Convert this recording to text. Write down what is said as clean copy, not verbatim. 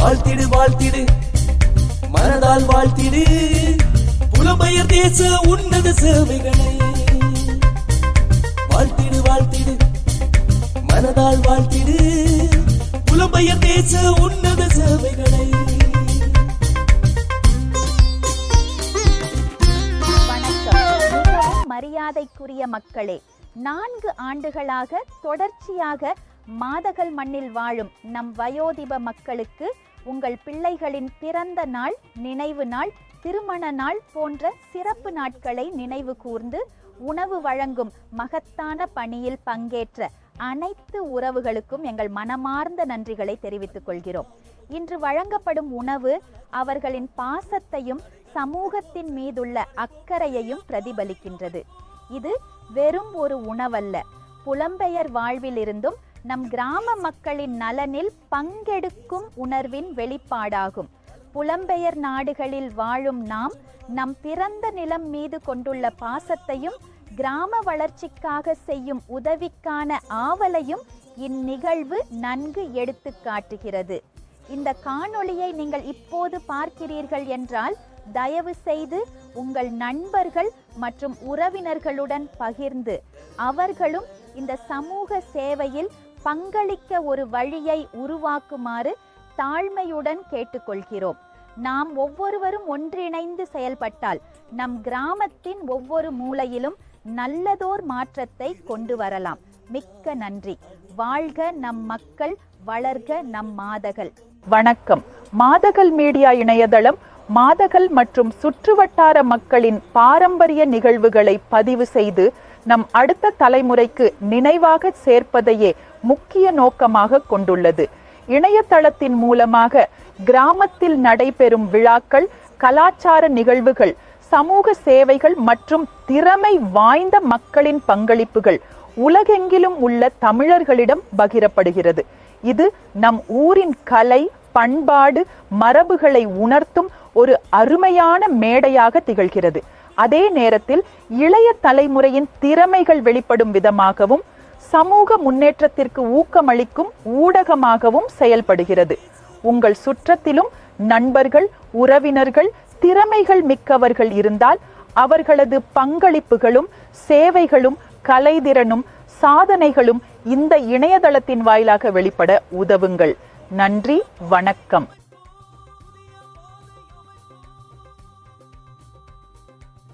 வாழ்த்திடு வாழ்த்திடு மனதால் வாழ்த்திடு புலம்பெயர் தேச உன்னத சேவைகளை. வாழ்த்திடு வாழ்த்திடு மனதால் வாழ்த்திடு புலம்பெயர் தேச உன்னத சேவைகளை. மரியாதைக்குரிய மக்களே, 4 ஆண்டுகளாக தொடர்ச்சியாக மாதகல் மண்ணில் வாழும் நம் வயோதிப மக்களுக்கு உங்கள் பிள்ளைகளின் பிறந்த நாள், நினைவு நாள், திருமண நாள் போன்ற சிறப்பு நாட்களை நினைவு கூர்ந்து உணவு வழங்கும் மகத்தான பணியில் பங்கேற்ற அனைத்து உறவுகளுக்கும் எங்கள் மனமார்ந்த நன்றிகளை தெரிவித்துக் கொள்கிறோம். இன்று வழங்கப்படும் உணவு அவர்களின் பாசத்தையும் சமூகத்தின் மீதுள்ள அக்கறையையும் பிரதிபலிக்கின்றது. இது வெறும் ஒரு உணவல்ல, புலம்பெயர் வாழ்விலிருந்தும் நம் கிராம மக்களின் நலனில் பங்கெடுக்கும் உணர்வின் வெளிப்பாடாகும். புலம்பெயர் நாடுகளில் வாழும் நாம் நம் பிறந்த நிலம் மீது கொண்டுள்ள பாசத்தையும் கிராம வளர்ச்சிக்காக செய்யும் உதவிக்கான ஆவலையும் இந்நிகழ்வு நன்கு எடுத்து காட்டுகிறது. இந்த காணொளியை நீங்கள் இப்போது பார்க்கிறீர்கள் என்றால் தயவு செய்து உங்கள் நண்பர்கள் மற்றும் உறவினர்களுடன் பகிர்ந்து அவர்களும் இந்த சமூக சேவையில் பங்களிக்க ஒரு வழியை உருவாக்குமாறு தாழ்மையுடன் கேட்டுக்கொள்கிறோம். நாம் ஒவ்வொருவரும் ஒன்றிணைந்து செயல்பட்டால் நம் கிராமத்தின் ஒவ்வொரு மூலையிலும் நல்லதோர் மாற்றத்தை கொண்டு வரலாம். மிக்க நன்றி. வாழ்க நம் மக்கள், வளர்க நம் மாதகல். வணக்கம். மாதகல் மீடியா இணையதளம் மாதகல் மற்றும் சுற்றுவட்டார மக்களின் பாரம்பரிய நிகழ்வுகளை பதிவு செய்து நம் அடுத்த தலைமுறைக்கு நினைவாக சேர்ப்பதையே முக்கிய நோக்கமாக கொண்டுள்ளது. இணையதளத்தின் மூலமாக கிராமத்தில் நடைபெறும் விழாக்கள், கலாச்சார நிகழ்வுகள், சமூக சேவைகள் மற்றும் திறமை வாய்ந்த மக்களின் பங்களிப்புகள் உலகெங்கிலும் உள்ள தமிழர்களிடம் பகிரப்படுகிறது. இது நம் ஊரின் கலை, பண்பாடு, மரபுகளை உணர்த்தும் ஒரு அருமையான மேடையாக திகழ்கிறது. அதே நேரத்தில் இளைய தலைமுறையின் திறமைகள் வெளிப்படும் விதமாகவும் சமூக முன்னேற்றத்திற்கு ஊக்கமளிக்கும் ஊடகமாகவும் செயல்படுகிறது. உங்கள் சுற்றத்திலும் நண்பர்கள், உறவினர்கள், திறமைகள் மிக்கவர்கள் இருந்தால் அவர்களது பங்களிப்புகளும் சேவைகளும் கலைத்திறனும் சாதனைகளும் இந்த இணையதளத்தின் வாயிலாக வெளிப்பட உதவுங்கள். நன்றி, வணக்கம்.